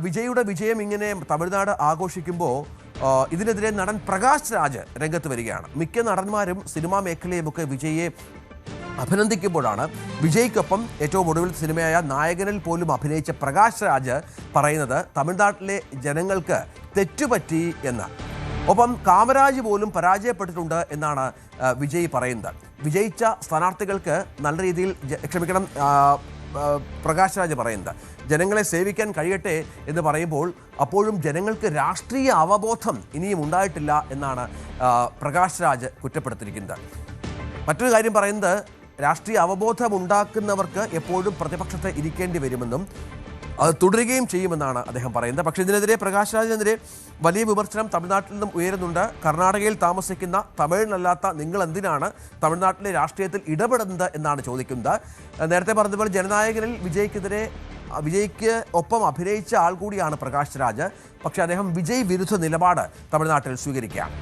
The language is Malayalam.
വിജയുടെ വിജയം ഇങ്ങനെ തമിഴ്നാട് ആഘോഷിക്കുമ്പോൾ ഇതിനെതിരെ നടൻ പ്രകാശ് രാജ് രംഗത്ത് വരികയാണ്. മിക്ക നടന്മാരും സിനിമാ മേഖലയുമൊക്കെ വിജയെ അഭിനന്ദിക്കുമ്പോഴാണ് വിജയ്ക്കൊപ്പം ഏറ്റവും ഒടുവിൽ സിനിമയായ നായകനിൽ പോലും അഭിനയിച്ച പ്രകാശ് രാജ് പറയുന്നത് തമിഴ്നാട്ടിലെ ജനങ്ങൾക്ക് തെറ്റുപറ്റി എന്ന്. ഒപ്പം കാമരാജ് പോലും പരാജയപ്പെട്ടിട്ടുണ്ട് എന്നാണ് വിജയ് പറയുന്നത്. വിജയിച്ച സ്ഥാനാർത്ഥികൾക്ക് നല്ല രീതിയിൽ പ്രകാശ് രാജ് പറയുന്നത് ജനങ്ങളെ സേവിക്കാൻ കഴിയട്ടെ എന്ന് പറയുമ്പോൾ അപ്പോഴും ജനങ്ങൾക്ക് രാഷ്ട്രീയ അവബോധം ഇനിയും ഉണ്ടായിട്ടില്ല എന്നാണ് പ്രകാശ് രാജ് കുറ്റപ്പെടുത്തിയിരിക്കുന്നത്. മറ്റൊരു കാര്യം പറയുന്നത് രാഷ്ട്രീയ അവബോധം ഉണ്ടാക്കുന്നവർക്ക് എപ്പോഴും പ്രതിപക്ഷത്ത് ഇരിക്കേണ്ടി വരുമെന്നും അത് തുടരുകയും ചെയ്യുമെന്നാണ് അദ്ദേഹം പറയുന്നത്. പക്ഷേ ഇതിനെതിരെ പ്രകാശ് രാജിനെതിരെ വലിയ വിമർശനം തമിഴ്നാട്ടിൽ നിന്നും ഉയരുന്നുണ്ട്. കർണാടകയിൽ താമസിക്കുന്ന തമിഴിനല്ലാത്ത നിങ്ങൾ എന്തിനാണ് തമിഴ്നാട്ടിലെ രാഷ്ട്രീയത്തിൽ ഇടപെടുന്നത് എന്നാണ് ചോദിക്കുന്നത്. നേരത്തെ പറഞ്ഞതുപോലെ ജനനായകനിൽ വിജയ്ക്ക് ഒപ്പം അഭിനയിച്ച ആൾ കൂടിയാണ് പ്രകാശ് രാജ്. പക്ഷേ അദ്ദേഹം വിജയ് വിരുദ്ധ നിലപാട് തമിഴ്നാട്ടിൽ സ്വീകരിക്കുകയാണ്.